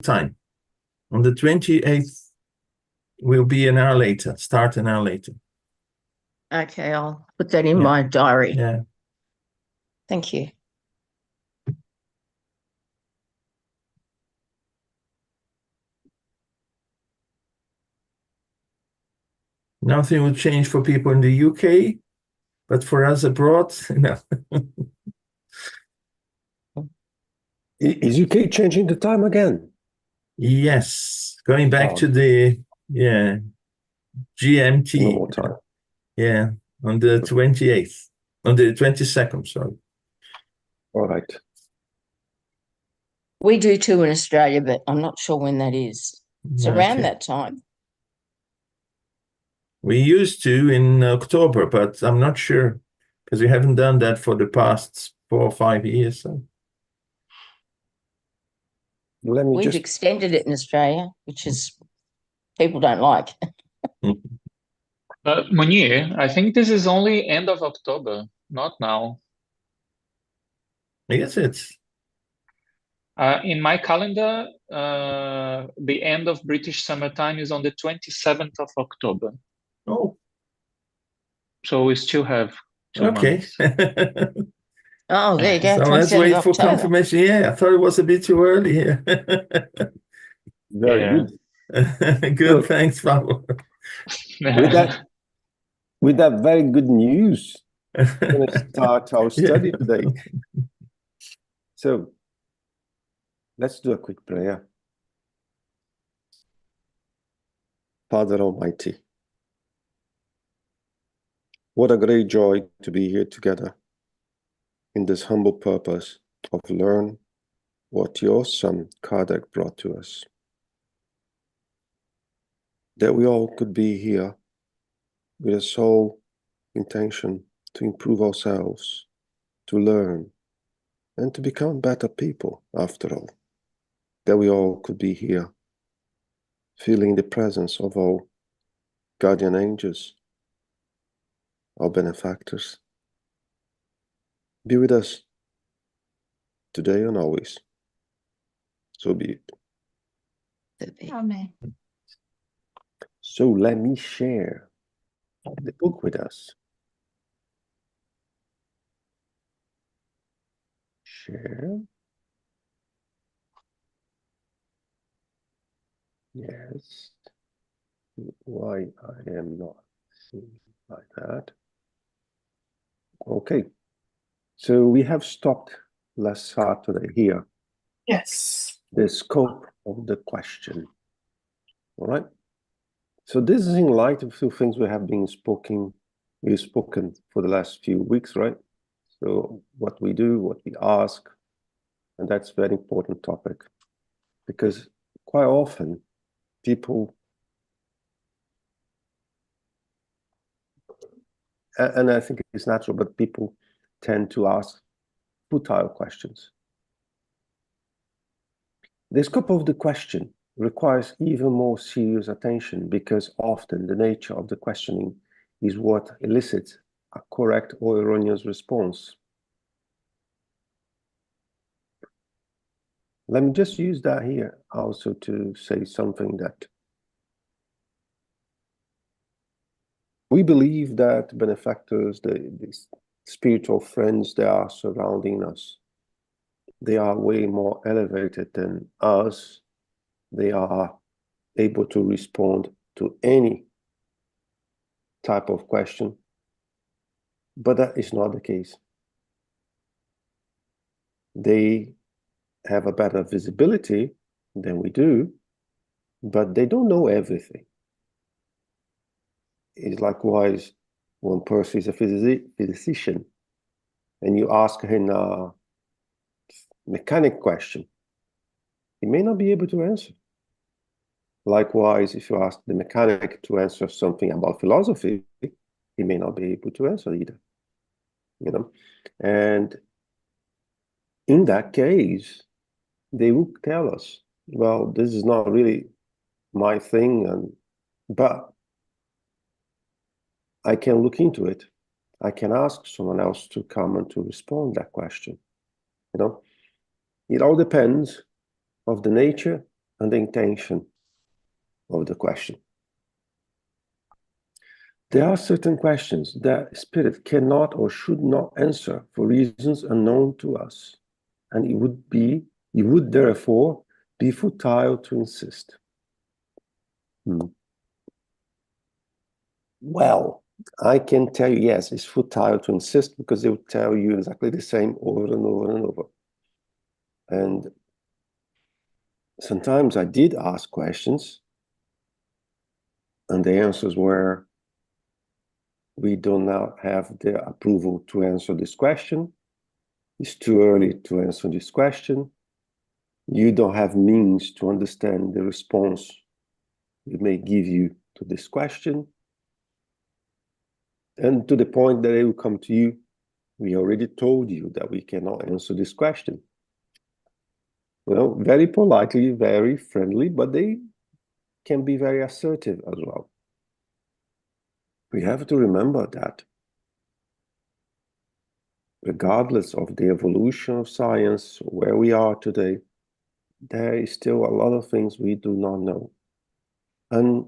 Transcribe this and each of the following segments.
time. On the 28th, we'll be an hour later, start an hour later. Okay, I'll put that in Yeah. my diary. Yeah. Thank you. Nothing will change for people in the UK, but for us abroad, no. Is UK changing the time again? Yes, going back to the GMT. Normal time. Yeah, on the 28th, on the 22nd, sorry. All right. We do too in Australia, but I'm not sure when that is. It's around Okay. that time. We used to in October, but I'm not sure because we haven't done that for the past 4 or 5 years. So. We've extended it in Australia, which is people don't like. Munir, I think this is only end of October, not now. I guess it's. In my calendar, the end of British summertime is on the 27th of October. Oh. So we still have 2 months. Oh, there you go. So let's wait for confirmation. Yeah, I thought it was a bit too early here. Very good. Good, thanks, Pablo. With that very good news, we're going to start our study today. So let's do a quick prayer. Father Almighty, what a great joy to be here together in this humble purpose of learn what your son Kardec brought to us. That we all could be here with a sole intention to improve ourselves, to learn, and to become better people after all. That we all could be here feeling the presence of our guardian angels, our benefactors. Be with us today and always. So be it. Amen. So let me share the book with us. Share. Yes. Why I am not seeing like that. Okay. So we have stopped last Saturday here. Yes. The scope of the question. All right. So this is in light of a few things we've spoken for the last few weeks, right? So what we do, what we ask, and that's a very important topic because quite often people, and I think it's natural, but people tend to ask futile questions. The scope of the question requires even more serious attention because often the nature of the questioning is what elicits a correct or erroneous response. Let me just use that here also to say something that we believe that benefactors, the spiritual friends that are surrounding us, they are way more elevated than us. They are able to respond to any type of question, but that is not the case. They have a better visibility than we do, but they don't know everything. It's likewise one person is a physician and you ask him a mechanic question, he may not be able to answer. Likewise, if you ask the mechanic to answer something about philosophy, he may not be able to answer either. You know, and in that case, they will tell us, well, this is not really my thing, but I can look into it. I can ask someone else to come and to respond to that question. You know, it all depends of the nature and the intention of the question. There are certain questions that spirit cannot or should not answer for reasons unknown to us, and it would therefore be futile to insist. Well, I can tell you, yes, it's futile to insist, because they will tell you exactly the same over and over and over. And sometimes I did ask questions, and the answers were, we do not have the approval to answer this question. It's too early to answer this question. You don't have means to understand the response we may give you to this question. And to the point that they will come to you, we already told you that we cannot answer this question. Well, very politely, very friendly, but they can be very assertive as well. We have to remember that regardless of the evolution of science, where we are today, there is still a lot of things we do not know. And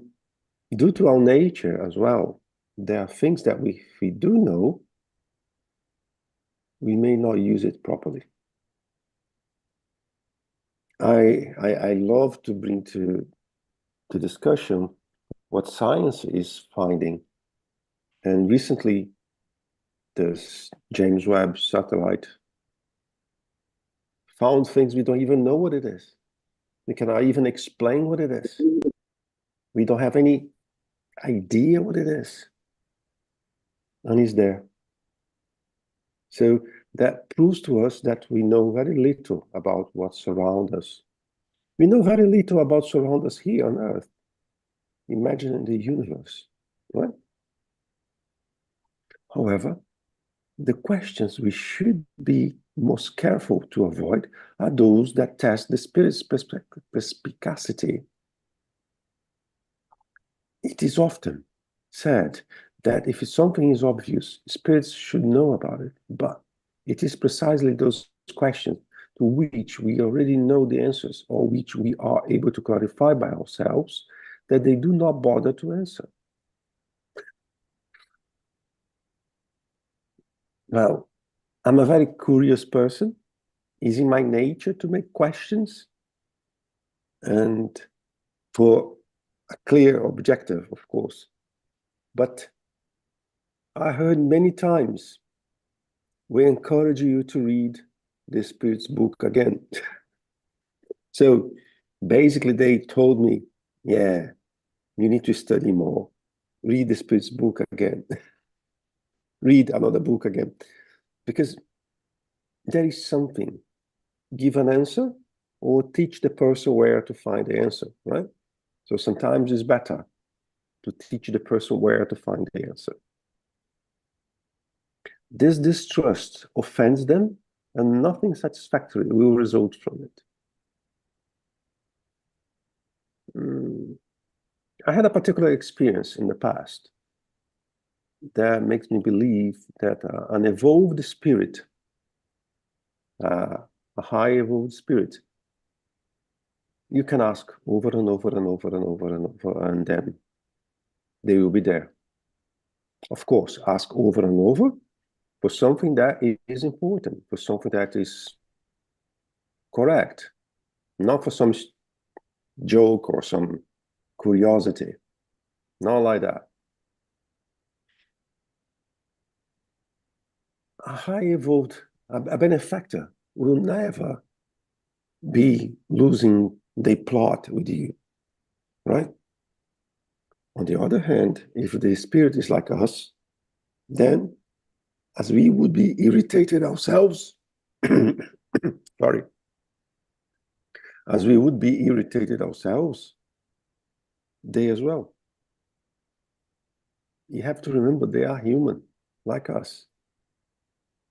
due to our nature as well, there are things that we do know, we may not use it properly. I love to bring to discussion what science is finding. And recently, this James Webb satellite found things we don't even know what it is. We cannot even explain what it is. We don't have any idea what it is. And it's there. So that proves to us that we know very little about what surrounds us. We know very little about surround us here on Earth. Imagine in the universe, right? However, the questions we should be most careful to avoid are those that test the spirit's perspicacity. It is often said that if something is obvious, spirits should know about it, but it is precisely those questions to which we already know the answers, or which we are able to clarify by ourselves, that they do not bother to answer. Well, I'm a very curious person. It's in my nature to make questions, and for a clear objective, of course. But I heard many times, we encourage you to read the Spirit's book again. So basically they told me, yeah, you need to study more. Read the Spirit's book again. Read another book again. Because there is something. Give an answer or teach the person where to find the answer, right? So sometimes it's better to teach the person where to find the answer. This distrust offends them, and nothing satisfactory will result from it. I had a particular experience in the past that makes me believe that an evolved spirit, a high evolved spirit, you can ask over and over and over and over and over, and then they will be there. Of course, ask over and over for something that is important, for something that is correct, not for some joke or some curiosity, not like that. A high evolved, a benefactor will never be losing the plot with you, right? On the other hand, if the spirit is like us, then as we would be irritated ourselves, sorry, as we would be irritated ourselves, they as well. You have to remember they are human, like us.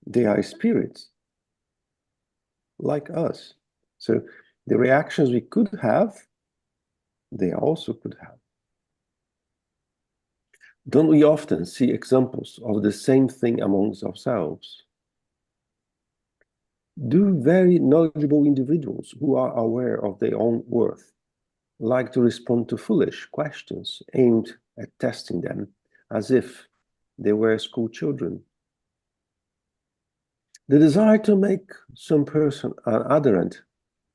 They are spirits, like us. So the reactions we could have, they also could have. Don't we often see examples of the same thing amongst ourselves? Do very knowledgeable individuals who are aware of their own worth like to respond to foolish questions aimed at testing them as if they were school children. The desire to make some person an adherent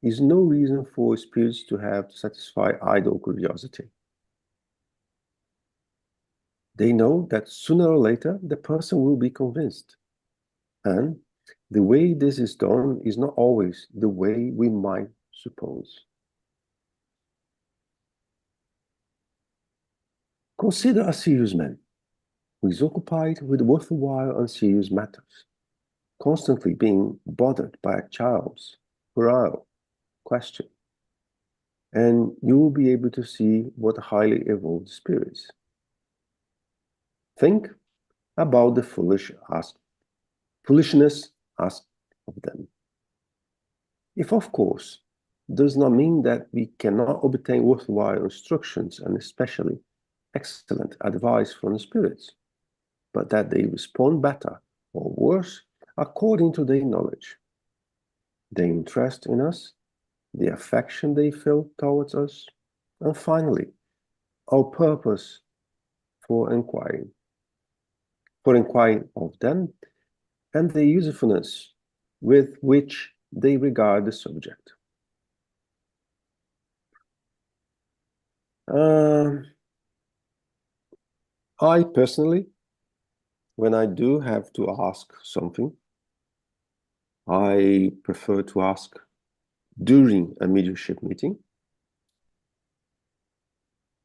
is no reason for spirits to have to satisfy idle curiosity. They know that sooner or later the person will be convinced. And the way this is done is not always the way we might suppose. Consider a serious man who is occupied with worthwhile and serious matters, constantly being bothered by a child's puerile question, and you will be able to see what highly evolved spirits think about the foolishness asked of them. If, of course, does not mean that we cannot obtain worthwhile instructions and especially excellent advice from the spirits, but that they respond better or worse according to their knowledge, their interest in us, the affection they feel towards us, and finally, our purpose for inquiring of them, and the usefulness with which they regard the subject. I personally, when I do have to ask something, I prefer to ask during a mediumship meeting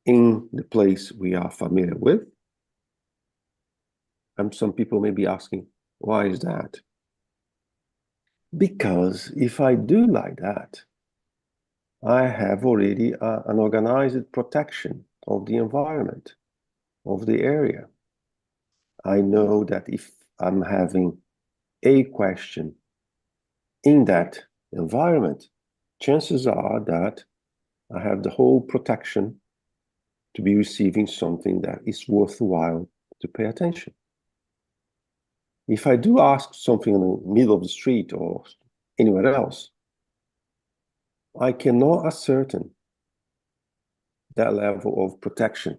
in the place we are familiar with. And some people may be asking, why is that? Because if I do like that, I have already an organized protection of the environment, of the area. I know that if I'm having a question in that environment, chances are that I have the whole protection to be receiving something that is worthwhile to pay attention. If I do ask something in the middle of the street or anywhere else, I cannot ascertain that level of protection.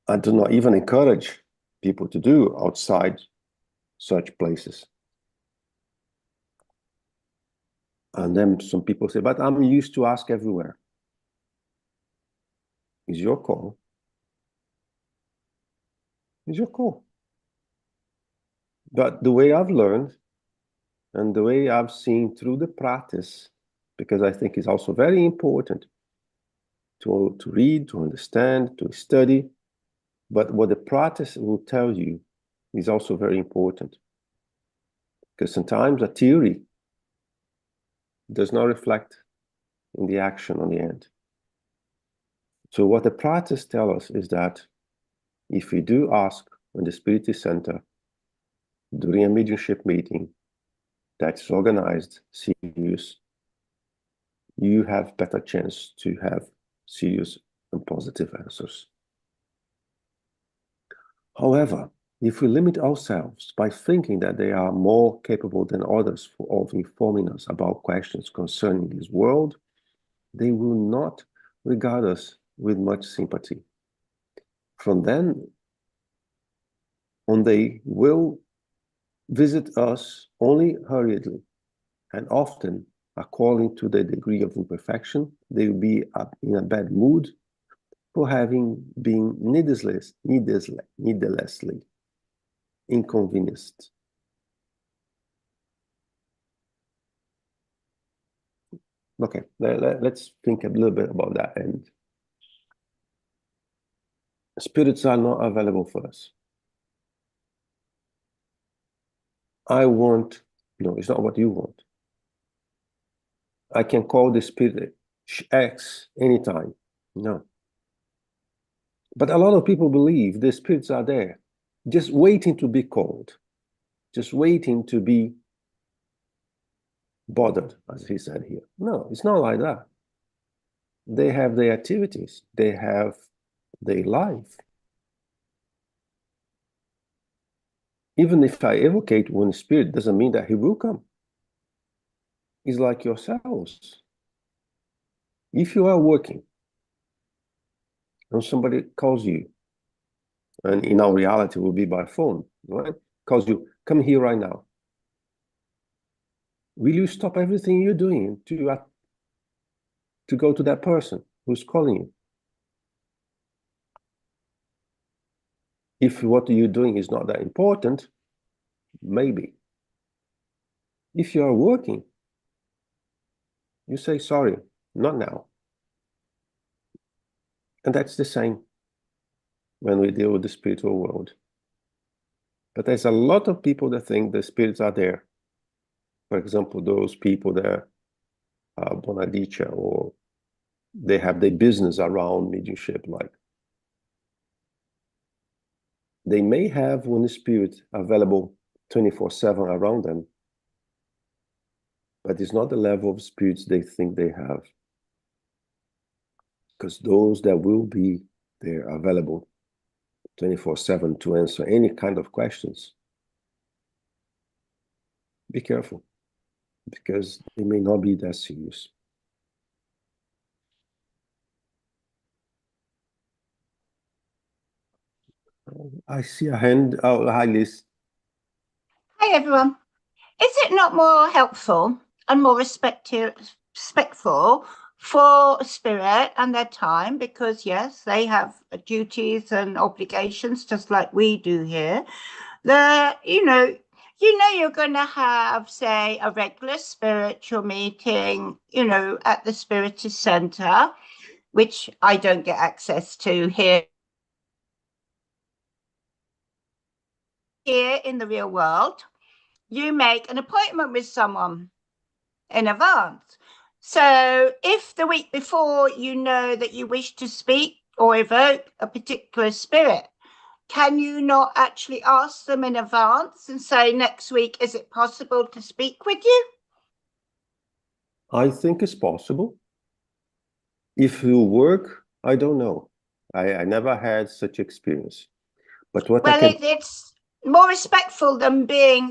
I do not even encourage people to do outside such places. And then some people say, but I'm used to ask everywhere. It's your call. It's your call. But the way I've learned and the way I've seen through the practice, because I think it's also very important to read, to understand, to study, but what the practice will tell you is also very important. Because sometimes a theory does not reflect in the action on the end. So what the practice tells us is that if we do ask in the Spirit Center during a mediumship meeting that's organized, serious, you have better chance to have serious and positive answers. However, if we limit ourselves by thinking that they are more capable than others of informing us about questions concerning this world, they will not regard us with much sympathy. From then on, they will visit us only hurriedly, and often, according to the degree of imperfection, they will be in a bad mood for having been needlessly inconvenienced. Okay, let's think a little bit about that. And spirits are not available for us. No, it's not what you want. I can call the spirit X anytime. No. But a lot of people believe the spirits are there, just waiting to be called, just waiting to be bothered, as he said here. No, it's not like that. They have their activities, they have their life. Even if I evocate one spirit, doesn't mean that he will come. It's like yourselves. If you are working and somebody calls you, and in our reality will be by phone, right? Calls you, come here right now. Will you stop everything you're doing to go to that person who's calling you? If what you're doing is not that important, maybe. If you are working, you say, sorry, not now. And that's the same when we deal with the spiritual world. But there's a lot of people that think the spirits are there. For example, those people that are Bonadicha, or they have their business around mediumship, like they may have one spirit available 24/7 around them, but it's not the level of spirits they think they have. Because those that will be there available 24/7 to answer any kind of questions, be careful, because they may not be that serious. I see a hand. Oh, hi, Liz. Hi, everyone. Is it not more helpful and more respectful for spirit and their time? Because, yes, they have duties and obligations just like we do here. You know you're going to have, say, a regular spiritual meeting, at the Spiritist Center, which I don't get access to here in the real world. You make an appointment with someone in advance. So if the week before you know that you wish to speak or evoke a particular spirit, can you not actually ask them in advance and say, next week, is it possible to speak with you? I think it's possible. If you work, I don't know. I never had such experience. But what it's more respectful than being,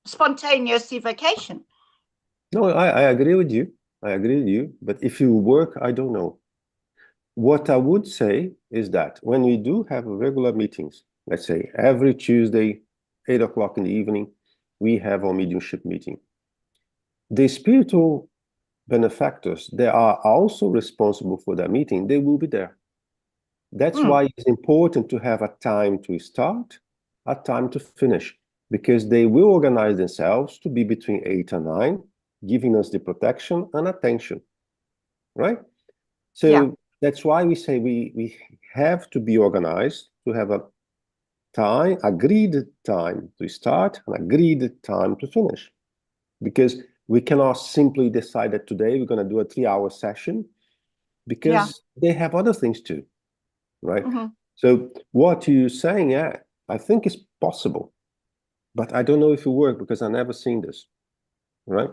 spontaneous evocation. No, I agree with you. I agree with you. But if you work, I don't know. What I would say is that when we do have regular meetings, let's say every Tuesday, 8 o'clock in the evening, we have our mediumship meeting. The spiritual benefactors, they are also responsible for that meeting. They will be there. That's why it's important to have a time to start, a time to finish, because they will organize themselves to be between 8 and 9, giving us the protection and attention, right? So that's why we say we have to be organized, to have a time, agreed time to start and agreed time to finish. Because we cannot simply decide that today we're going to do a 3-hour session, because they have other things too, right? So what you're saying, I think is possible, but I don't know if it works because I've never seen this, right?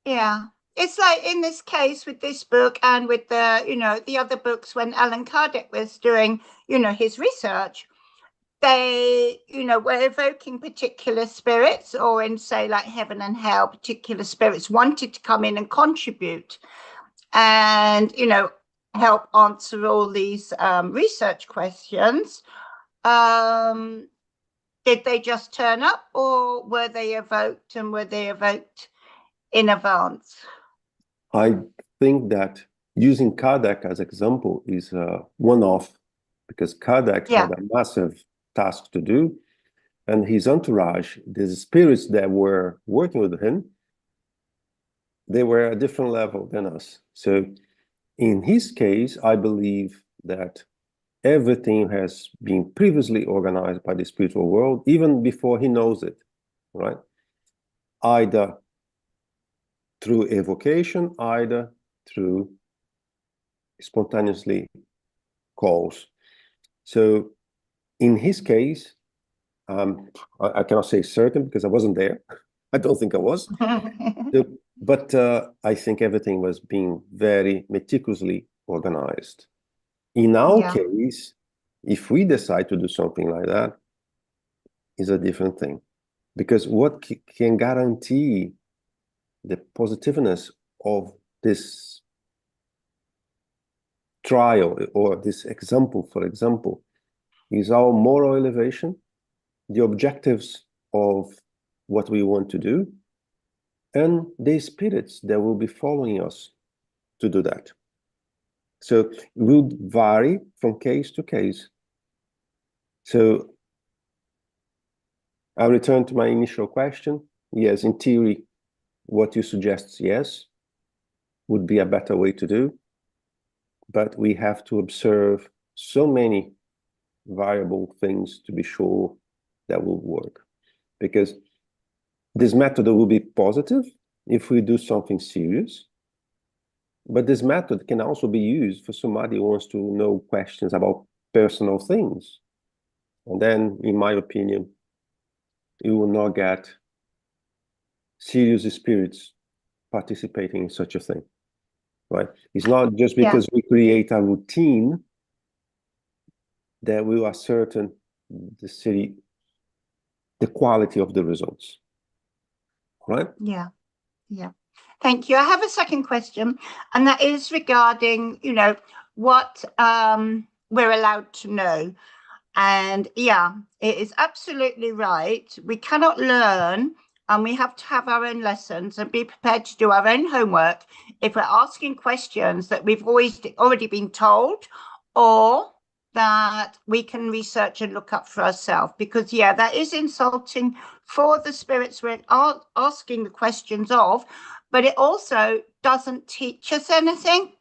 Yeah. It's like in this case with this book and with the other books, when Allan Kardec was doing, his research, they, were evoking particular spirits, or in, say, like heaven and hell, particular spirits wanted to come in and contribute and, help answer all these research questions. Did they just turn up, or were they evoked, and were they evoked in advance? I think that using Kardec as example is one-off, because Kardec had a massive task to do, and his entourage, the spirits that were working with him, they were at a different level than us. So in his case, I believe that everything has been previously organized by the spiritual world, even before he knows it, right? Either through evocation, either through spontaneously calls. So in his case, I cannot say certain because I wasn't there. I don't think I was. But I think everything was being very meticulously organized. In our case, if we decide to do something like that, is a different thing. Because what can guarantee the positiveness of this trial or this example, for example, is our moral elevation, the objectives of what we want to do, and the spirits that will be following us to do that. So it will vary from case to case. So I'll return to my initial question. Yes, in theory, what you suggest, yes, would be a better way to do. But we have to observe so many variable things to be sure that will work. Because this method will be positive if we do something serious. But this method can also be used for somebody who wants to know questions about personal things. And then, in my opinion, you will not get serious spirits participating in such a thing, right? It's not just because we create a routine that we will ascertain the quality of the results, right? Yeah. Thank you. I have a second question, and that is regarding, what we're allowed to know. And yeah, it is absolutely right. We cannot learn, and we have to have our own lessons and be prepared to do our own homework if we're asking questions that we've already been told, or that we can research and look up for ourselves. Because yeah, that is insulting for the spirits we're asking the questions of, but it also doesn't teach us anything.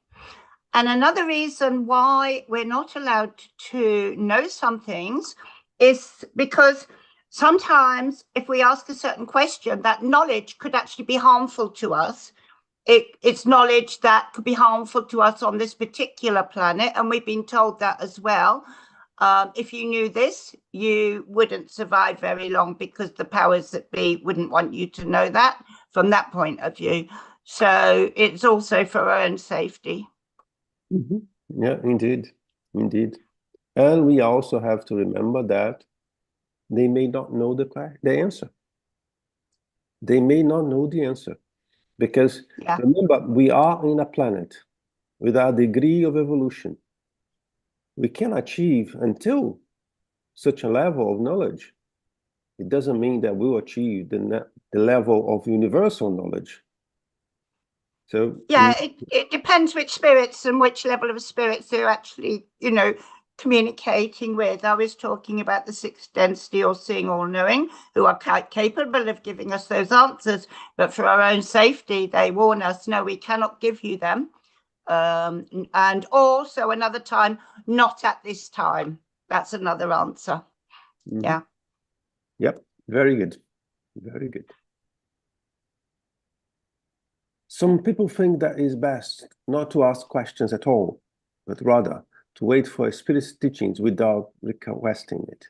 And another reason why we're not allowed to know some things is because sometimes if we ask a certain question, that knowledge could actually be harmful to us. It's knowledge that could be harmful to us on this particular planet. And we've been told that as well. If you knew this, you wouldn't survive very long, because the powers that be wouldn't want you to know that from that point of view. So it's also for our own safety. Mm-hmm. Yeah, indeed. And we also have to remember that they may not know the answer. They may not know the answer, because remember, we are in a planet with a degree of evolution. We can achieve until such a level of knowledge. It doesn't mean that we'll achieve the level of universal knowledge. So yeah, it depends which spirits and which level of spirits they're actually, communicating with. I was talking about the sixth density, or seeing, all knowing, who are quite capable of giving us those answers, but for our own safety, they warn us, no, we cannot give you them. And also another time, not at this time. That's another answer. Mm-hmm. Yeah. Yep. Very good. Some people think that it's best not to ask questions at all, but rather to wait for a spirit's teachings without requesting it.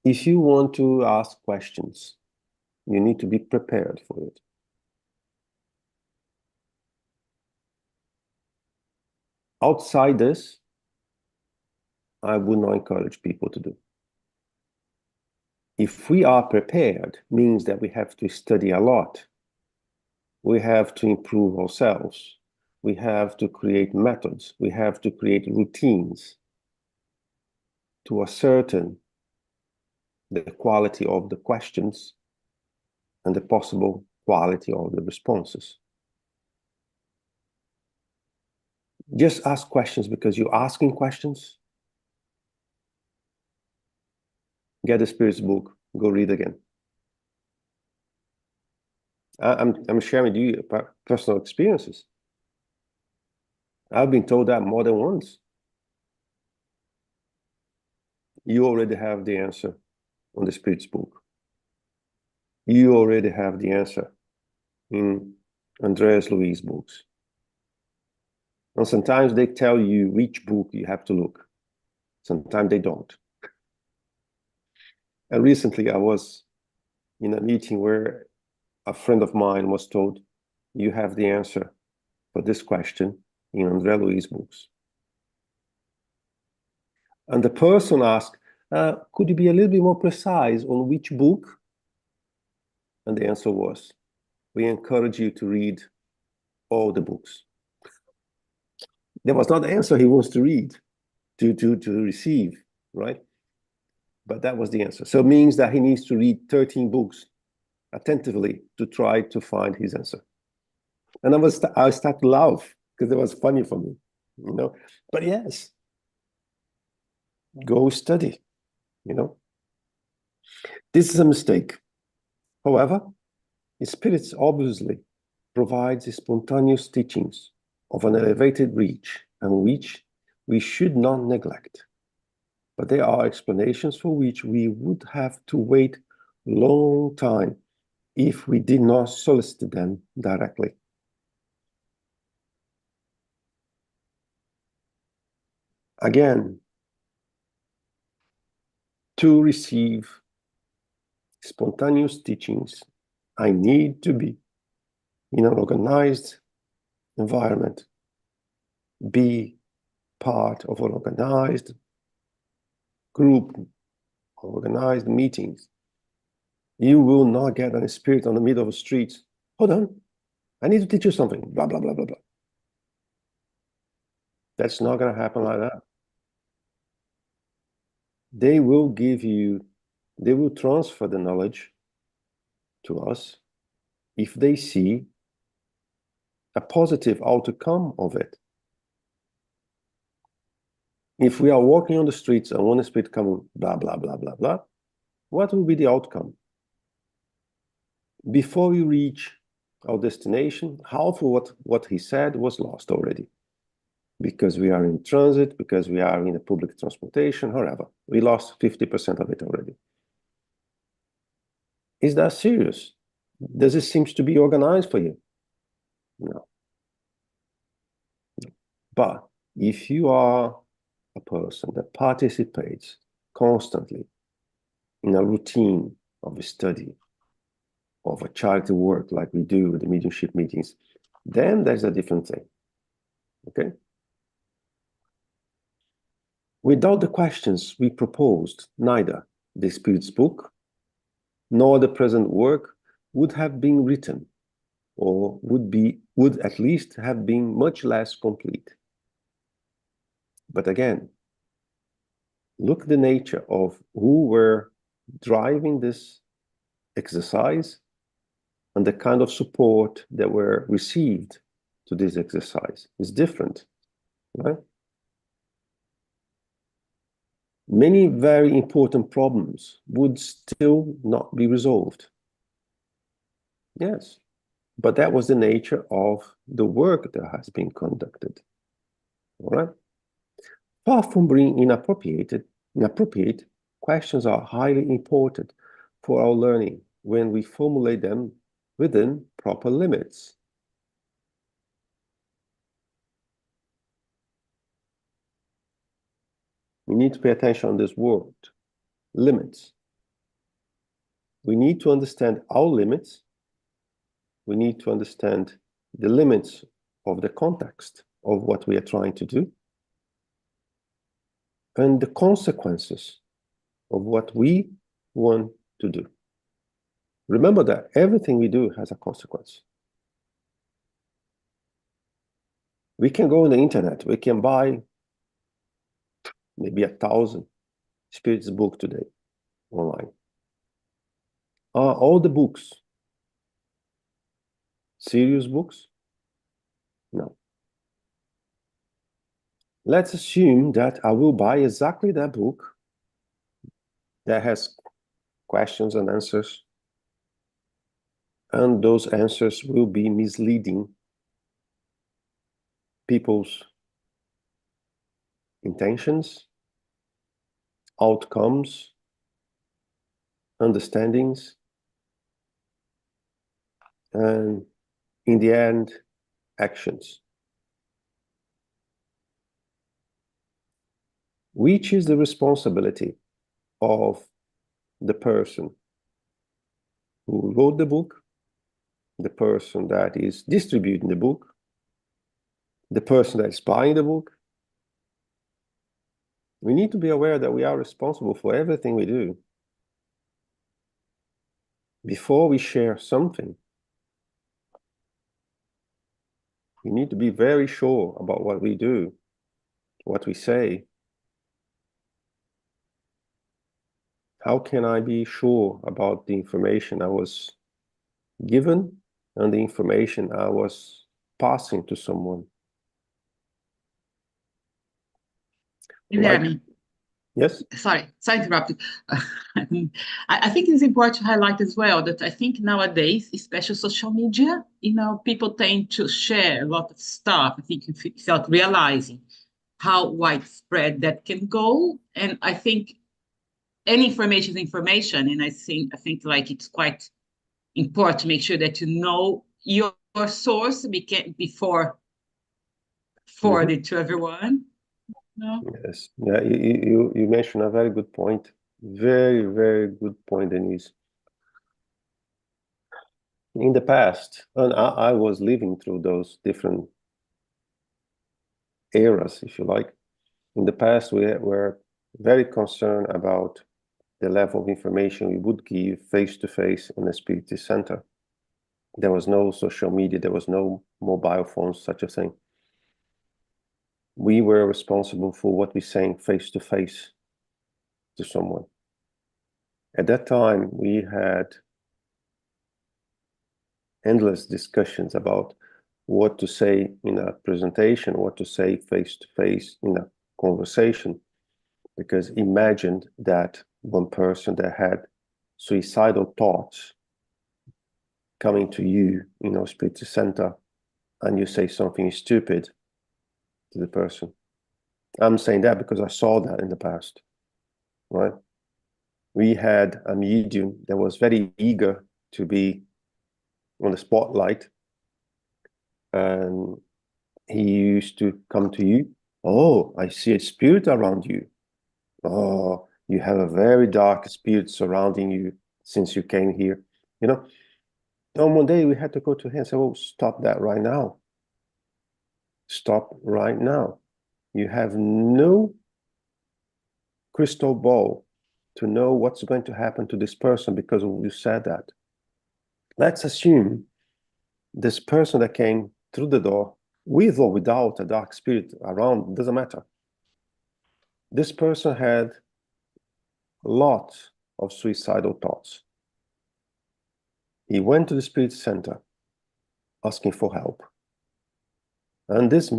If you want to ask questions, you need to be prepared for it. Outside this, I would not encourage people to do. If we are prepared, means that we have to study a lot. We have to improve ourselves. We have to create methods. We have to create routines to ascertain the quality of the questions and the possible quality of the responses. Just ask questions because you're asking questions. Get the Spirit's book, go read again. I'm sharing with you personal experiences. I've been told that more than once. You already have the answer on the Spirit's book. You already have the answer in Andreas Louis' books. And sometimes they tell you which book you have to look. Sometimes they don't. And recently I was in a meeting where a friend of mine was told, you have the answer for this question in Andreas Louis' books. And the person asked, could you be a little bit more precise on which book? And the answer was, we encourage you to read all the books. That was not the answer he wants to read, to receive, right? But that was the answer. So it means that he needs to read 13 books attentively to try to find his answer. And I started to laugh because it was funny for me, you know. But yes, go study, you know. This is a mistake. However, the spirits obviously provides spontaneous teachings of an elevated reach and which we should not neglect. But there are explanations for which we would have to wait long time if we did not solicit them directly. Again, to receive spontaneous teachings, I need to be in an organized environment, be part of an organized group, organized meetings. You will not get a spirit on the middle of the street. Hold on, I need to teach you something, blah, blah, blah, blah, blah. That's not going to happen like that. They will give you, they will transfer the knowledge to us if they see a positive outcome of it. If we are walking on the streets and one spirit comes, blah, blah, blah, blah, blah, what will be the outcome? Before we reach our destination, half of what he said was lost already. Because we are in transit, because we are in a public transportation, however, we lost 50% of it already. Is that serious? Does it seem to be organized for you? No. But if you are a person that participates constantly in a routine of a study, of a charity work like we do with the mediumship meetings, then there's a different thing. Okay? Without the questions we proposed, neither the Spirit's book nor the present work would have been written, or would at least have been much less complete. But again, look at the nature of who were driving this exercise and the kind of support that were received to this exercise is different, right? Many very important problems would still not be resolved. Yes, but that was the nature of the work that has been conducted. All right? Far from being inappropriate, questions are highly important for our learning when we formulate them within proper limits. We need to pay attention on this word, limits. We need to understand our limits. We need to understand the limits of the context of what we are trying to do and the consequences of what we want to do. Remember that everything we do has a consequence. We can go on the internet, we can buy maybe 1,000 spirits book today online. Are all the books serious books? No. Let's assume that I will buy exactly that book that has questions and answers, and those answers will be misleading people's intentions, outcomes, understandings, and in the end, actions. Which is the responsibility of the person who wrote the book, the person that is distributing the book, the person that is buying the book? We need to be aware that we are responsible for everything we do. Before we share something, We need to be very sure about what we do, what we say. How can I be sure about the information I was given and the information I was passing to someone? Guilherme, yes? Sorry to interrupt you. I think it's important to highlight as well that I think nowadays, especially social media, people tend to share a lot of stuff. I think without realizing how widespread that can go. And I think any information is information. And I think like it's quite important to make sure that you know your source before forwarded to everyone. No? Yes. Yeah, you mentioned a very good point. Very, very good point, Denise. In the past, and I was living through those different eras, if you like. In the past, we were very concerned about the level of information we would give face-to-face in the Spiritist Center. There was no social media, there was no mobile phones, such a thing. We were responsible for what we saying face-to-face to someone. At that time, we had endless discussions about what to say in a presentation, what to say face-to-face in a conversation, because imagine that one person that had suicidal thoughts coming to you, Spiritist Center, and you say something stupid to the person. I'm saying that because I saw that in the past, right? We had a medium that was very eager to be on the spotlight, and he used to come to you. Oh, I see a spirit around you. Oh, you have a very dark spirit surrounding you since you came here. And one day we had to go to him and say, oh, stop that right now. Stop right now. You have no crystal ball to know what's going to happen to this person because you said that. Let's assume this person that came through the door, with or without a dark spirit around, doesn't matter. This person had lots of suicidal thoughts. He went to the Spirit Center asking for help. And this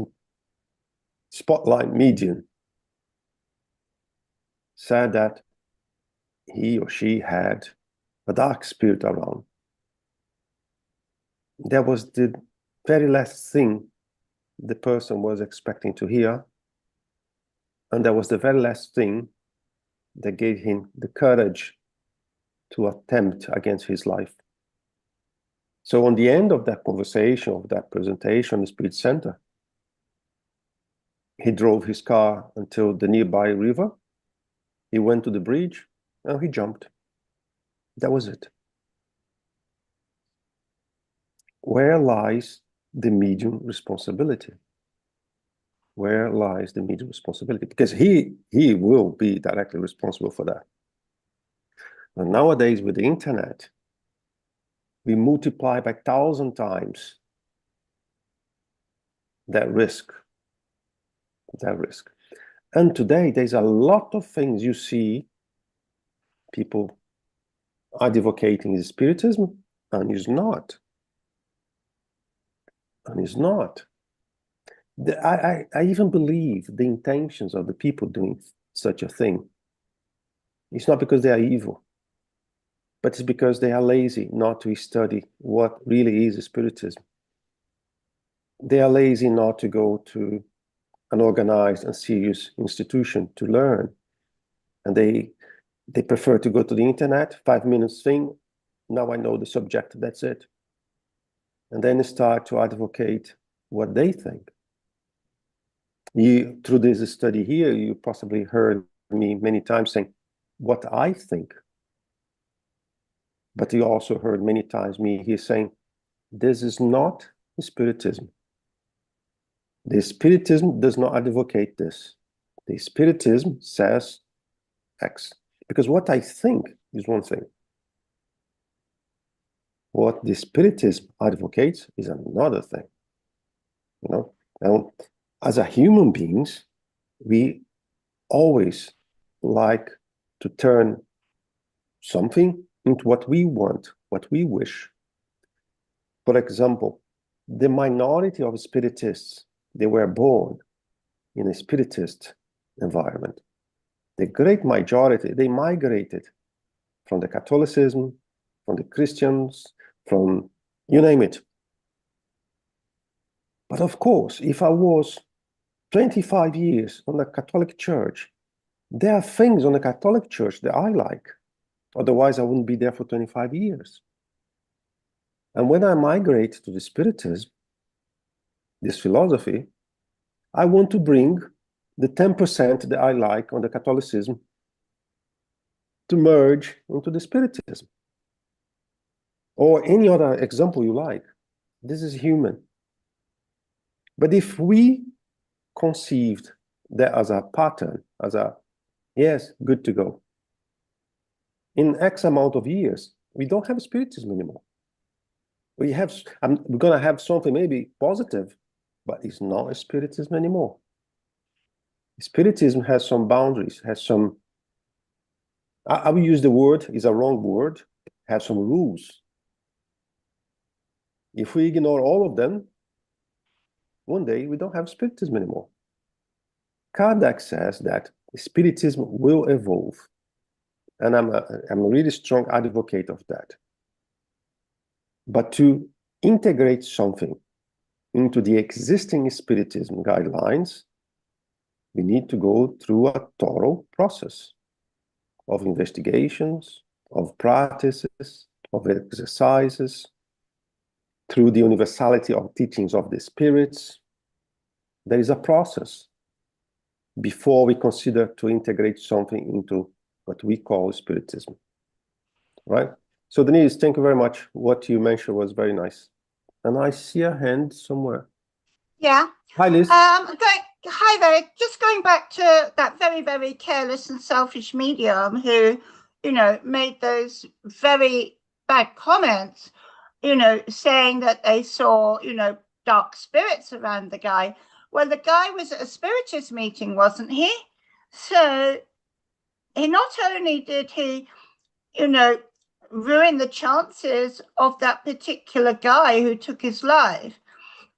spotlight medium said that he or she had a dark spirit around. That was the very last thing the person was expecting to hear. And that was the very last thing that gave him the courage to attempt against his life. So on the end of that conversation, of that presentation in the Spirit Center, he drove his car until the nearby river. He went to the bridge and he jumped. That was it. Where lies the medium responsibility? Where lies the medium responsibility? Because he will be directly responsible for that. And nowadays with the internet, we multiply by 1,000 times that risk. And today there's a lot of things you see people advocating is Spiritism, and is not. I even believe the intentions of the people doing such a thing. It's not because they are evil, but it's because they are lazy not to study what really is Spiritism. They are lazy not to go to an organized and serious institution to learn. And they prefer to go to the internet, 5 minutes thing, now I know the subject, that's it. And then start to advocate what they think. Through this study here, you possibly heard me many times saying what I think. But you also heard many times me here saying, this is not Spiritism. The Spiritism does not advocate this. The Spiritism says X. Because what I think is one thing. What the Spiritism advocates is another thing. you know. And as a human beings, we always like to turn something into what we want, what we wish. For example, the minority of spiritists, they were born in a spiritist environment. The great majority, they migrated from the Catholicism, from the Christians, from you name it. But of course, if I was 25 years on the Catholic Church, there are things on the Catholic Church that I like. Otherwise, I wouldn't be there for 25 years. And when I migrate to the Spiritism, this philosophy, I want to bring the 10% that I like on the Catholicism to merge into the Spiritism. Or any other example you like. This is human. But if we conceived that as a pattern, as a, yes, good to go, in X amount of years, we don't have Spiritism anymore. We're going to have something maybe positive, but it's not a Spiritism anymore. Spiritism has some boundaries, has some, I will use the word, is a wrong word, has some rules. If we ignore all of them, one day we don't have Spiritism anymore. Kardec says that Spiritism will evolve. And I'm a really strong advocate of that. But to integrate something into the existing Spiritism guidelines, we need to go through a thorough process of investigations, of practices, of exercises, through the universality of teachings of the spirits. There is a process before we consider to integrate something into what we call Spiritism, right? So Denise, thank you very much. What you mentioned was very nice. And I see a hand somewhere. Yeah. Hi, Liz. Hi there. Just going back to that very, very careless and selfish medium who, made those very bad comments, saying that they saw, dark spirits around the guy. Well, the guy was at a spiritist meeting, wasn't he? So he not only did he, ruin the chances of that particular guy who took his life,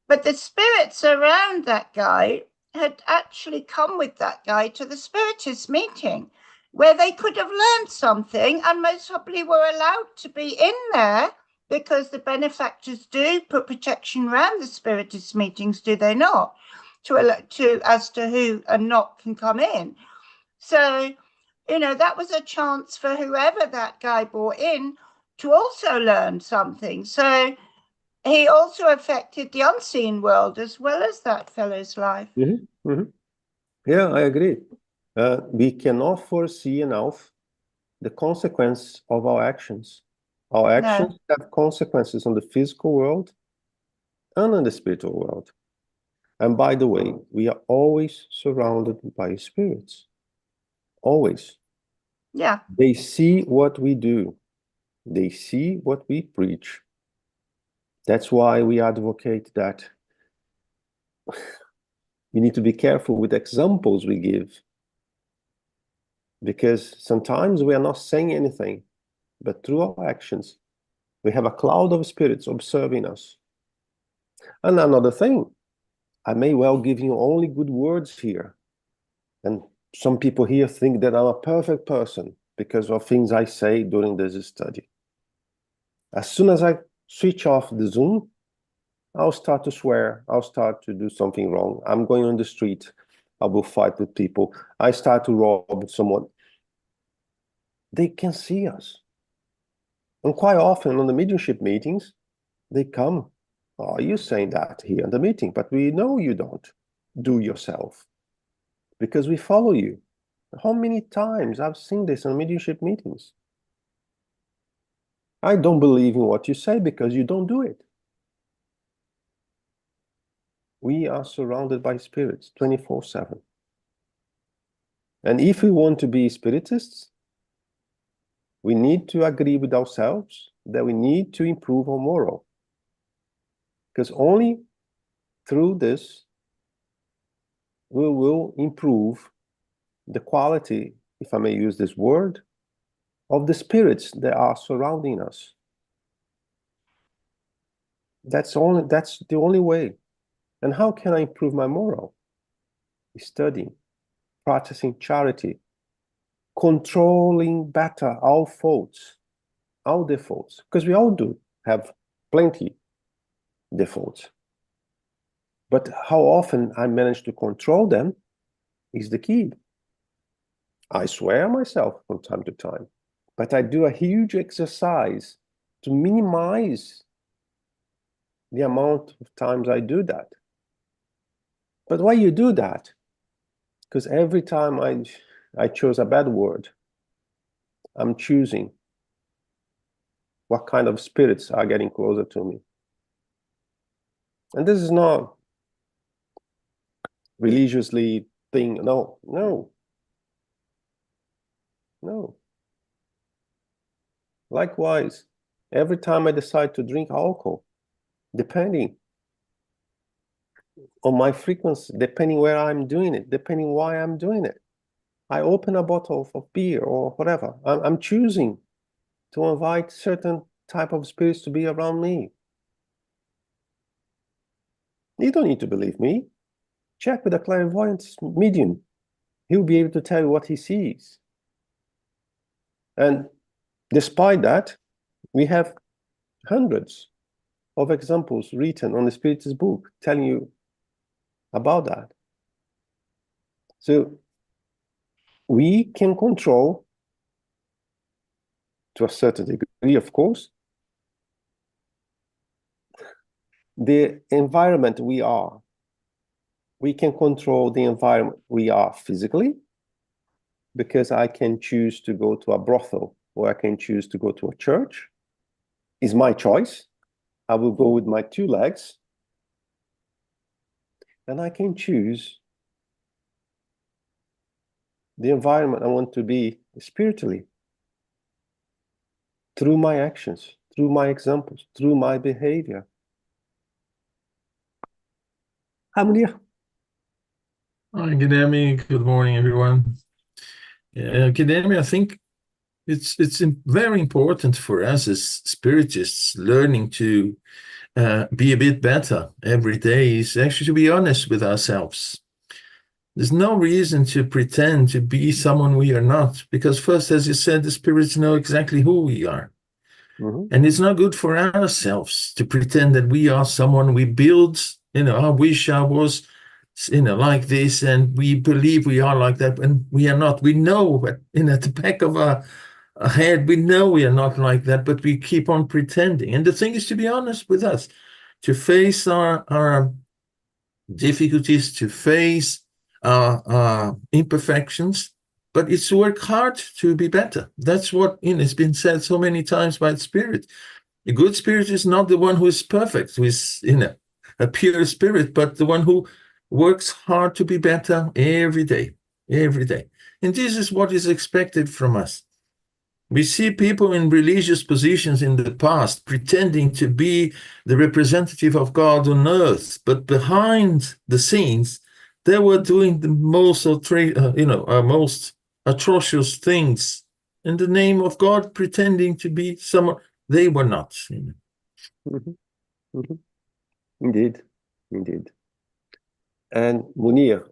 but the spirits around that guy had actually come with that guy to the spiritist meeting where they could have learned something and most probably were allowed to be in there because the benefactors do put protection around the spiritist meetings, do they not? As to who and not can come in. So, that was a chance for whoever that guy brought in to also learn something. So he also affected the unseen world as well as that fellow's life. Mm-hmm. Mm-hmm. Yeah, I agree. We cannot foresee enough the consequence of our actions. Our actions have consequences on the physical world and on the spiritual world. And by the way, we are always surrounded by spirits. Always. Yeah. They see what we do. They see what we preach. That's why we advocate that we need to be careful with examples we give. Because sometimes we are not saying anything, but through our actions, we have a cloud of spirits observing us. And another thing, I may well give you only good words here. And some people here think that I'm a perfect person because of things I say during this study. As soon as I switch off the Zoom, I'll start to swear. I'll start to do something wrong. I'm going on the street. I will fight with people. I start to rob someone. They can see us. And quite often on the mediumship meetings, they come. Oh, you're saying that here in the meeting, but we know you don't do yourself because we follow you. How many times I've seen this in mediumship meetings? I don't believe in what you say because you don't do it. We are surrounded by spirits 24/7. And if we want to be spiritists, we need to agree with ourselves that we need to improve our moral. Because only through this, we will improve the quality, if I may use this word, of the spirits that are surrounding us. That's the only way. And how can I improve my moral? Studying, practicing charity, controlling better our faults, our defaults, because we all do have plenty defaults. But how often I manage to control them is the key. I swear myself from time to time, but I do a huge exercise to minimize the amount of times I do that. But why you do that? Because every time I chose a bad word, I'm choosing what kind of spirits are getting closer to me. And this is not religiously thing. No. Likewise, every time I decide to drink alcohol, depending on my frequency, depending where I'm doing it, depending why I'm doing it, I open a bottle of beer or whatever. I'm choosing to invite certain type of spirits to be around me. You don't need to believe me. Check with a clairvoyant medium. He'll be able to tell you what he sees. And despite that, we have hundreds of examples written on the Spiritist book telling you about that. So we can control, to a certain degree, of course, the environment we are. We can control the environment we are physically, because I can choose to go to a brothel or I can choose to go to a church. It's my choice. I will go with my 2 legs. And I can choose the environment I want to be spiritually through my actions, through my examples, through my behavior. Hi, Munir. Hi, Guilherme. Good morning, everyone. Guilherme, I think it's very important for us as spiritists learning to be a bit better every day is actually to be honest with ourselves. There's no reason to pretend to be someone we are not, because first, as you said, the spirits know exactly who we are. Mm-hmm. And it's not good for ourselves to pretend that we are someone we build, I wish I was, like this, and we believe we are like that, and we are not. We know, but at the back of our head, we know we are not like that, but we keep on pretending. And the thing is to be honest with us, to face our difficulties, to face our imperfections, but it's to work hard to be better. That's what it's been said so many times by the Spirit. A good spirit is not the one who is perfect, who is a pure spirit, but the one who works hard to be better every day. And this is what is expected from us. We see people in religious positions in the past pretending to be the representative of God on earth, but behind the scenes, they were doing the most atrocious things in the name of God, pretending to be someone they were not. Mm-hmm. Mm-hmm. Indeed. And Munir,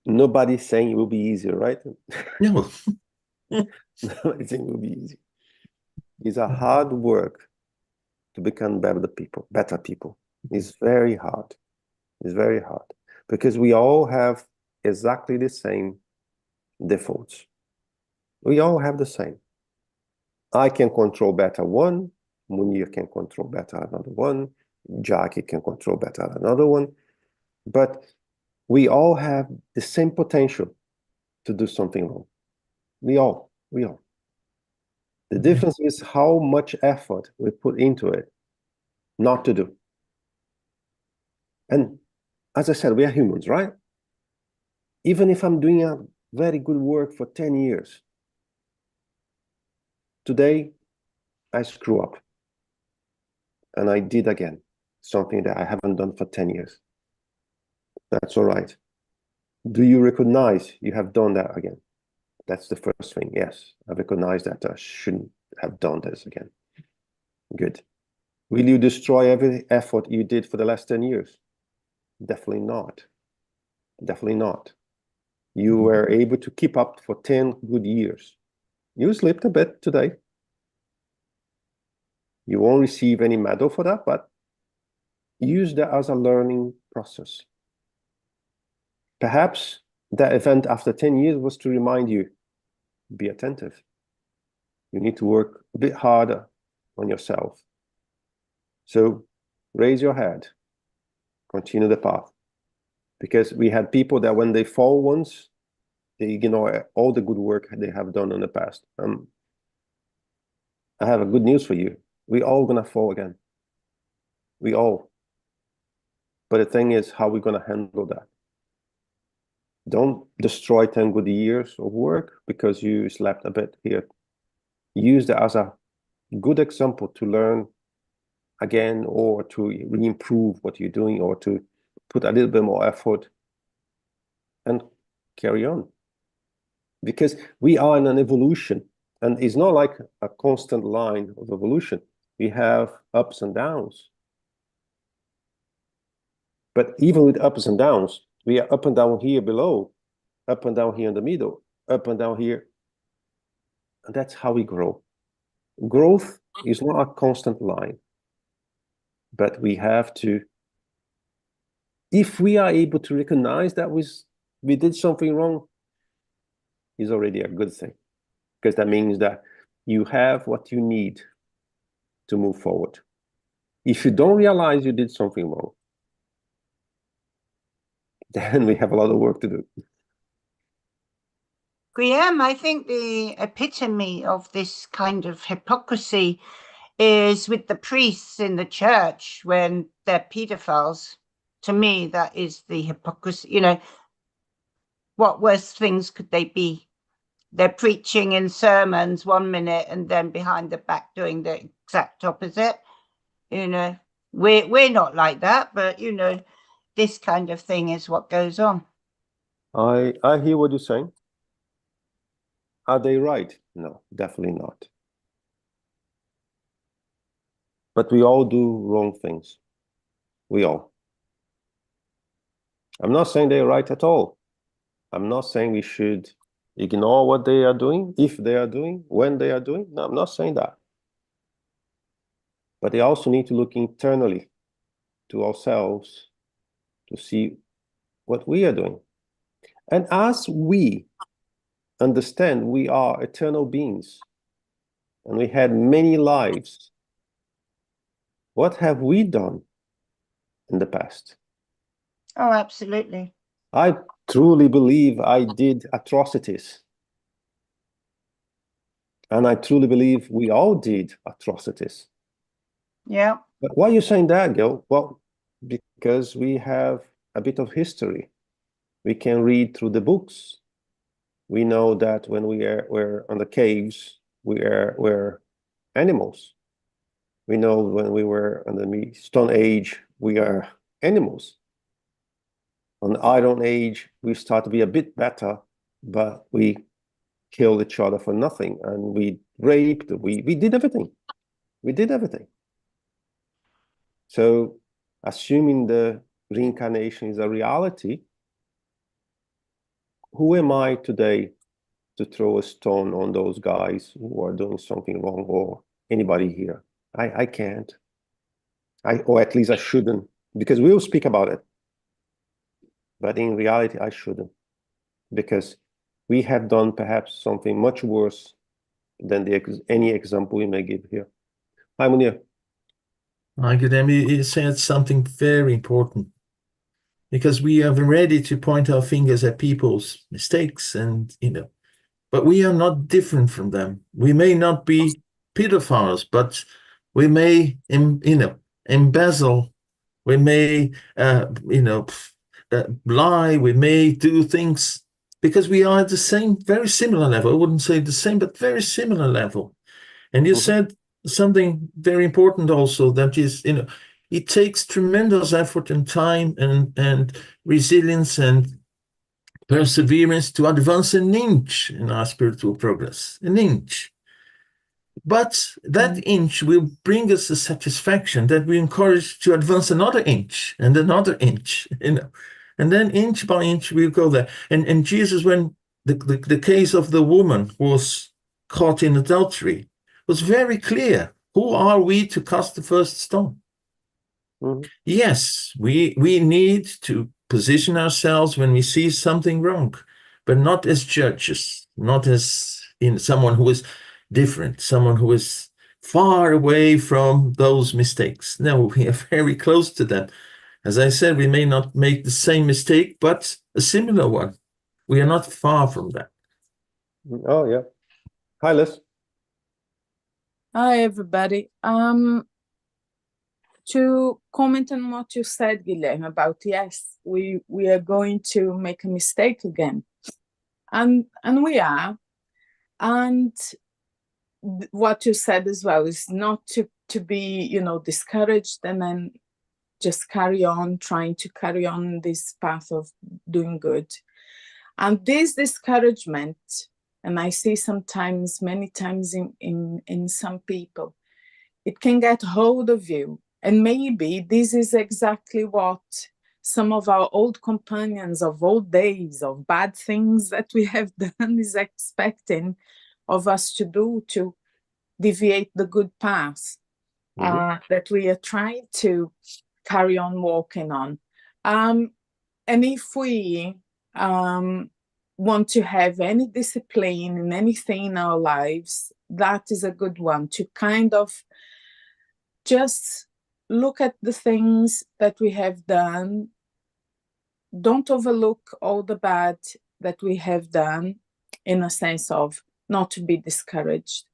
nobody's saying it will be easier, right? No. Nobody's saying it will be easy. It's a hard work to become better people. It's very hard. Because we all have exactly the same defaults. We all have the same. I can control better one, Munir can control better another one, Jackie can control better another one, but we all have the same potential to do something wrong. We all. The difference is how much effort we put into it not to do. And as I said, we are humans, right? Even if I'm doing a very good work for 10 years, today I screw up and I did again. something that I haven't done for 10 years. That's all right. Do you recognize you have done that again? That's the first thing. Yes, I recognize that I shouldn't have done this again. Good. Will you destroy every effort you did for the last 10 years? Definitely not. Definitely not. You were able to keep up for 10 good years. You slipped a bit today. You won't receive any medal for that, but use that as a learning process. Perhaps that event after 10 years was to remind you, be attentive. You need to work a bit harder on yourself. So raise your head, continue the path. Because we had people that when they fall once, they ignore all the good work they have done in the past. I have a good news for you. We all gonna fall again. We all. But the thing is, how we gonna handle that? Don't destroy 10 good years of work because you slept a bit here. Use that as a good example to learn again, or to re-improve what you're doing, or to put a little bit more effort and carry on. Because we are in an evolution, and it's not like a constant line of evolution. We have ups and downs. But even with ups and downs, we are up and down here below, up and down here in the middle, up and down here. And that's how we grow. Growth is not a constant line. But we have to, if we are able to recognize that we did something wrong, is already a good thing. Because that means that you have what you need to move forward. If you don't realize you did something wrong, then we have a lot of work to do. Graham, I think the epitome of this kind of hypocrisy is with the priests in the church when they're pedophiles. To me, that is the hypocrisy. You know, what worse things could they be? They're preaching in sermons 1 minute and then behind the back doing the exact opposite. You know, we're not like that, but you know, this kind of thing is what goes on. I hear what you're saying. Are they right? No, definitely not. But we all do wrong things. We all. I'm not saying they're right at all. I'm not saying we should ignore what they are doing, if they are doing, when they are doing. No, I'm not saying that. But they also need to look internally to ourselves to see what we are doing. And as we understand we are eternal beings and we had many lives, what have we done in the past? Oh, absolutely. I truly believe I did atrocities. And I truly believe we all did atrocities. Yeah. But why are you saying that, Gil? Well, because we have a bit of history. We can read through the books. We know that when we were on the caves, we're animals. We know when we were on the Stone Age, we are animals. On the Iron Age, we start to be a bit better, but we killed each other for nothing, and we raped, we did everything. We did everything. So, assuming the reincarnation is a reality, who am I today to throw a stone on those guys who are doing something wrong, or anybody here? I can't. Or at least I shouldn't, because we will speak about it. But in reality, I shouldn't, because we have done perhaps something much worse than any example we may give here. Hi, Munir. Hi, Guilherme. You said something very important, because we are ready to point our fingers at people's mistakes, and but we are not different from them. We may not be pedophiles, but we may, embezzle. We may, lie. We may do things because we are at the same, very similar level. I wouldn't say the same, but very similar level. And you said something very important also, that is, it takes tremendous effort and time and resilience and perseverance to advance an inch in our spiritual progress, an inch. But that inch will bring us a satisfaction that we encourage to advance another inch and another inch, and then inch by inch we'll go there. And Jesus, when the case of the woman was caught in adultery, was very clear. Who are we to cast the first stone? Mm-hmm. Yes, we need to position ourselves when we see something wrong, but not as judges, not as in someone who is different, someone who is far away from those mistakes. No, we are very close to them. As I said, we may not make the same mistake, but a similar one. We are not far from that. Oh, yeah. Hi, Liz. Hi, everybody. To comment on what you said, Guilherme, about yes, we are going to make a mistake again, and we are, and what you said as well is not to be discouraged and then just carry on trying to carry on this path of doing good, and this discouragement, and I see sometimes, many times in some people, it can get hold of you. And maybe this is exactly what some of our old companions of old days, of bad things that we have done, is expecting of us to do, to deviate the good path that we are trying to carry on walking on. And if we want to have any discipline in anything in our lives, that is a good one, to kind of just look at the things that we have done. Don't overlook all the bad that we have done, in a sense of not to be discouraged,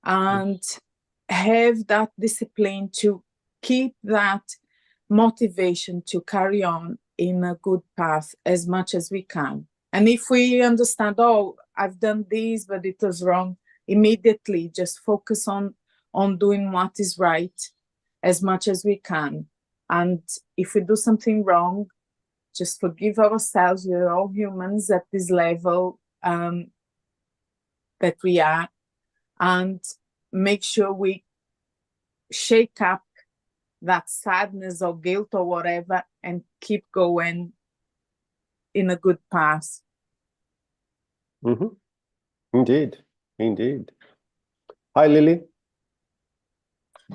and have that discipline to keep that motivation to carry on in a good path as much as we can. And if we understand, oh, I've done this, but it was wrong, immediately just focus on doing what is right as much as we can. And if we do something wrong, just forgive ourselves. We're all humans at this level that we are, and make sure we shake up that sadness or guilt or whatever and keep going in a good path. Indeed, indeed. Hi, Lily.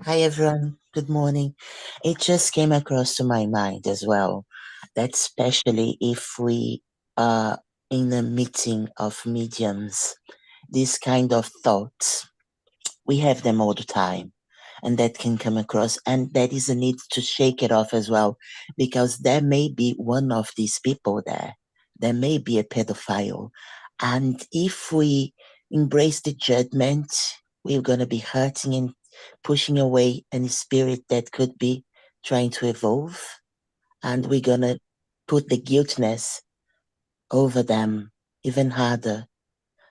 Hi, everyone. Good morning. It just came across to my mind as well that especially if we are in a meeting of mediums, these kind of thoughts, we have them all the time, and that can come across, and that is a need to shake it off as well, because there may be one of these people there may be a pedophile, and if we embrace the judgment, we're going to be hurting and pushing away any spirit that could be trying to evolve, and we're going to put the guiltness over them even harder.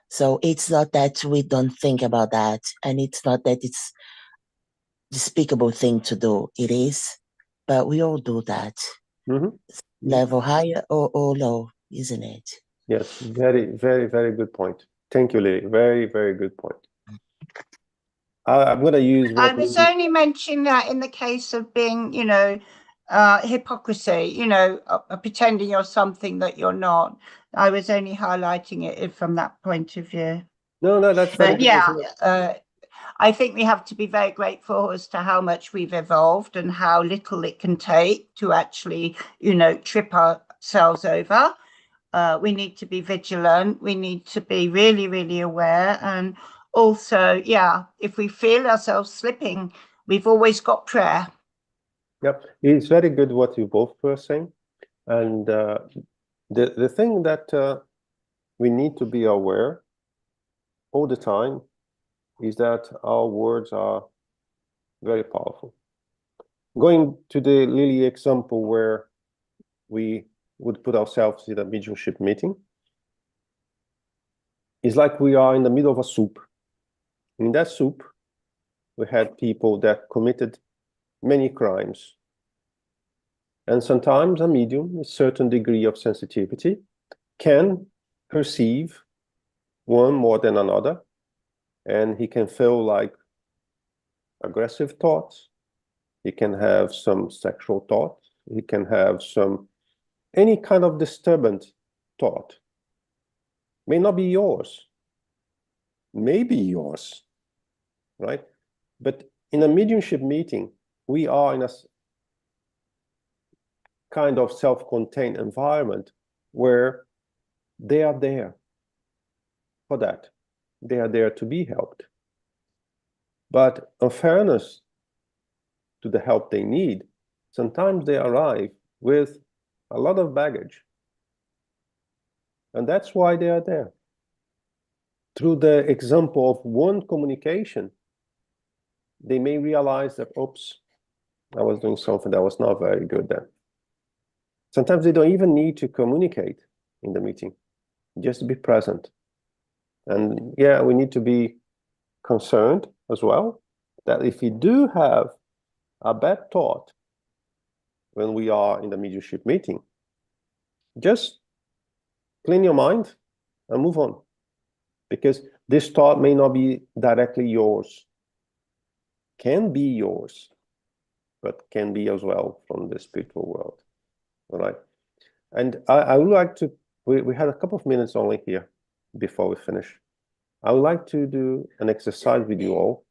So it's not that we don't think about that, and it's not that it's a despicable thing to do. It is, but we all do that. Level higher or low, isn't it? Yes, very, very, very good point. Thank you, Lily. Very, very good point. I'm going to use what I was only mentioning that in the case of being, hypocrisy, pretending you're something that you're not. I was only highlighting it from that point of view. No, that's very good. Yeah, I think we have to be very grateful as to how much we've evolved and how little it can take to actually, trip ourselves over. We need to be vigilant. We need to be really, really aware. And also, if we feel ourselves slipping, we've always got prayer. Yep, it's very good what you both were saying. And the thing that we need to be aware all the time is that our words are very powerful. Going to the Lily example where we would put ourselves in a mediumship meeting, it's like we are in the middle of a soup. In that soup, we had people that committed many crimes. And sometimes a medium, a certain degree of sensitivity, can perceive one more than another, and he can feel like aggressive thoughts. He can have some sexual thoughts. He can have any kind of disturbance thought. May not be yours, may be yours, right? But in a mediumship meeting, we are in a kind of self-contained environment where they are there for that. They are there to be helped. But in fairness to the help they need, sometimes they arrive with a lot of baggage. And that's why they are there. Through the example of one communication, they may realize that, oops, I was doing something that was not very good then. Sometimes they don't even need to communicate in the meeting, just be present. And yeah, we need to be concerned as well that if we do have a bad thought when we are in the mediumship meeting, just clean your mind and move on. Because this thought may not be directly yours, can be yours, but can be as well from the spiritual world. All right. And I would like to, we had a couple of minutes only here before we finish. I would like to do an exercise with you all,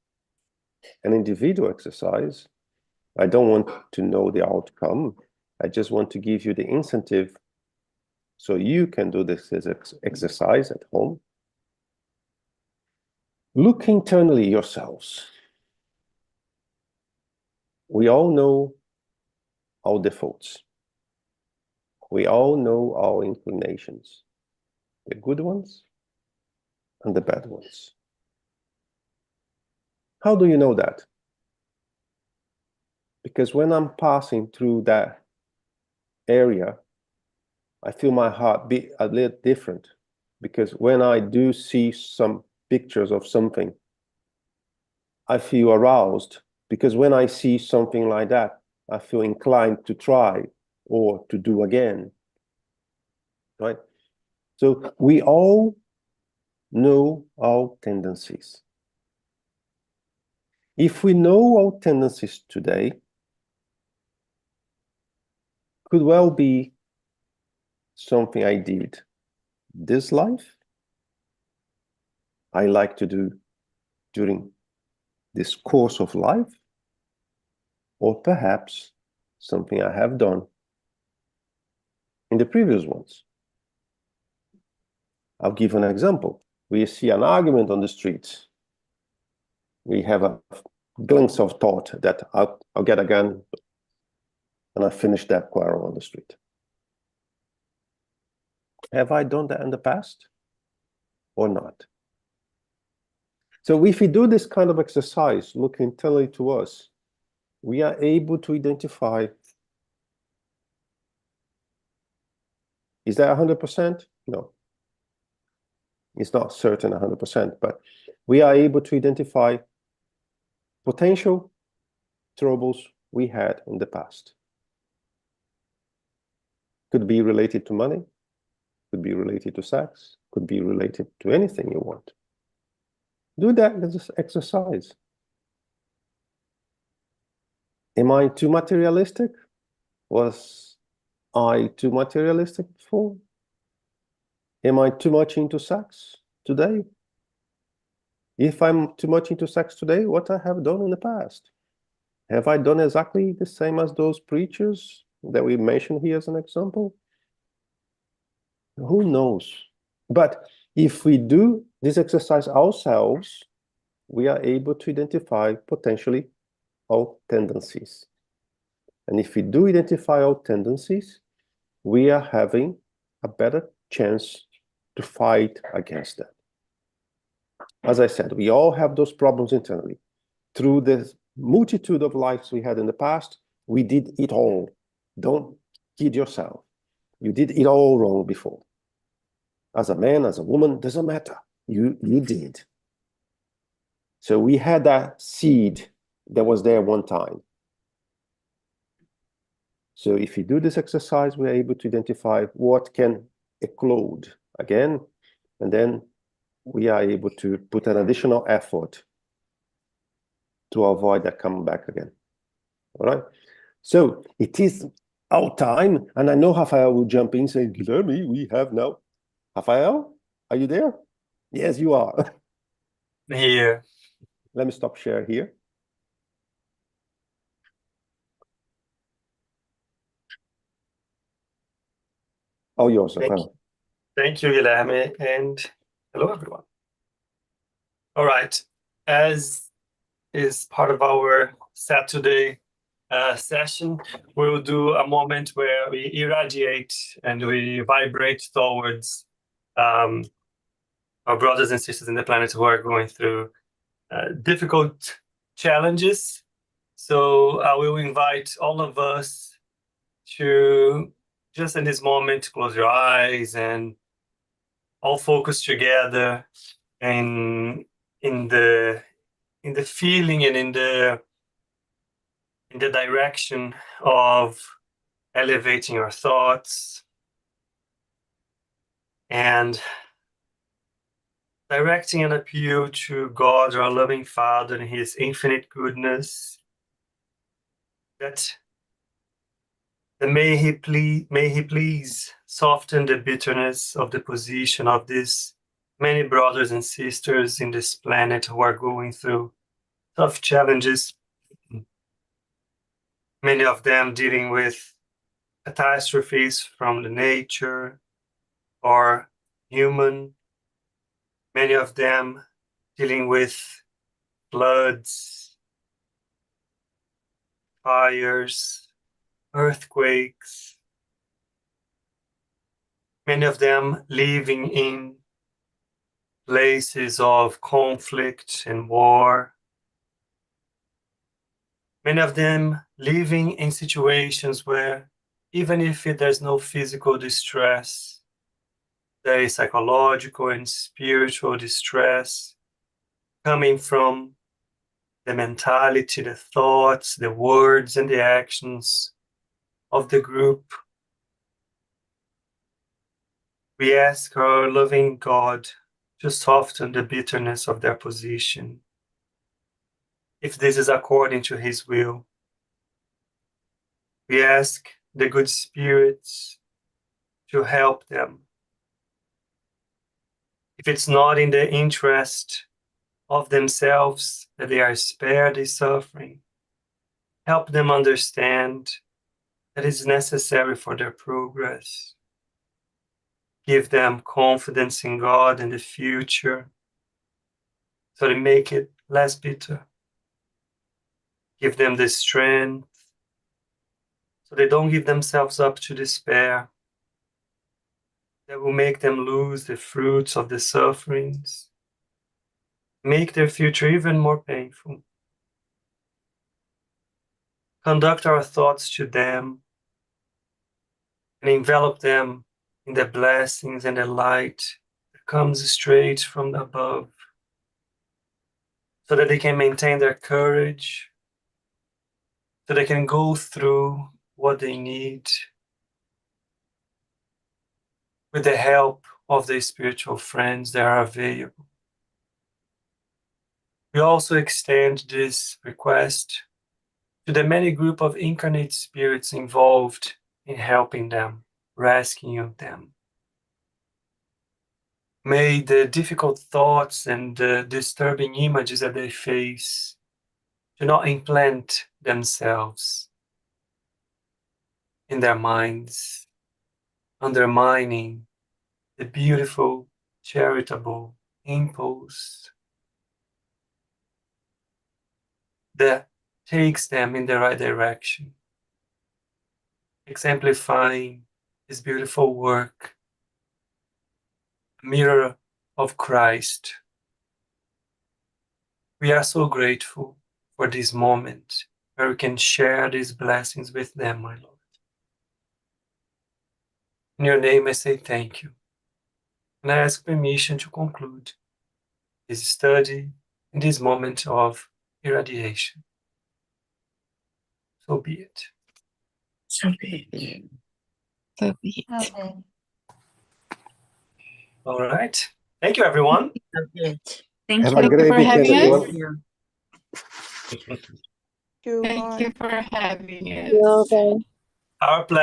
an individual exercise. I don't want to know the outcome. I just want to give you the incentive so you can do this exercise at home. Look internally yourselves. We all know our defaults. We all know our inclinations, the good ones and the bad ones. How do you know that? Because when I'm passing through that area, I feel my heart beat a little different. Because when I do see some pictures of something, I feel aroused. Because when I see something like that, I feel inclined to try or to do again. Right? So we all know our tendencies. If we know our tendencies today, could well be something I did this life, I like to do during this course of life, or perhaps something I have done in the previous ones. I'll give an example. We see an argument on the streets. We have a glimpse of thought that I'll get a gun and I finish that quarrel on the street. Have I done that in the past or not? So if we do this kind of exercise, look internally to us, we are able to identify, is that 100%? No. It's not certain 100%, but we are able to identify potential troubles we had in the past. Could be related to money, could be related to sex, could be related to anything you want. Do that as an exercise. Am I too materialistic? Was I too materialistic before? Am I too much into sex today? If I'm too much into sex today, what I have done in the past? Have I done exactly the same as those preachers that we mentioned here as an example? Who knows? But if we do this exercise ourselves, we are able to identify potentially our tendencies. And if we do identify our tendencies, we are having a better chance to fight against them. As I said, we all have those problems internally. Through the multitude of lives we had in the past, we did it all. Don't kid yourself. You did it all wrong before. As a man, as a woman, doesn't matter. You did. So we had that seed that was there one time. So if you do this exercise, we're able to identify what can eclode again, and then we are able to put an additional effort to avoid that coming back again. All right. So it is our time, and I know Rafael will jump in saying, Guilherme, we have now. Rafael, are you there? Yes, you are. Here. Let me stop share here. Oh, yours. Thank you, Guilherme, and hello, everyone. All right. As is part of our Saturday session, we will do a moment where we irradiate and we vibrate towards our brothers and sisters in the planet who are going through difficult challenges. So I will invite all of us to just in this moment close your eyes and all focus together and in the feeling and in the direction of elevating our thoughts and directing an appeal to God, our loving Father, and His infinite goodness, that may He please soften the bitterness of the position of these many brothers and sisters in this planet who are going through tough challenges, many of them dealing with catastrophes from the nature or human, many of them dealing with floods, fires, earthquakes, many of them living in places of conflict and war, many of them living in situations where even if there's no physical distress, there is psychological and spiritual distress coming from the mentality, the thoughts, the words, and the actions of the group. We ask our loving God to soften the bitterness of their position, if this is according to His will. We ask the good spirits to help them. If it's not in the interest of themselves that they are spared this suffering, help them understand that it's necessary for their progress. Give them confidence in God and the future so they make it less bitter. Give them the strength so they don't give themselves up to despair that will make them lose the fruits of the sufferings, make their future even more painful. Conduct our thoughts to them and envelop them in the blessings and the light that comes straight from above, so that they can maintain their courage, so they can go through what they need with the help of their spiritual friends that are available. We also extend this request to the many group of incarnate spirits involved in helping them, rescuing them. May the difficult thoughts and the disturbing images that they face do not implant themselves in their minds, undermining the beautiful, charitable impulse that takes them in the right direction, exemplifying His beautiful work, a mirror of Christ. We are so grateful for this moment where we can share these blessings with them, my Lord. In your name I say thank you, and I ask permission to conclude this study in this moment of irradiation. So be it. So be it. So be it. Okay. All right. Thank you, everyone. Okay. Thank Have you a great for weekend, having everyone. us. Thank you. Thank you for having us. Yeah, bye. Our pleasure.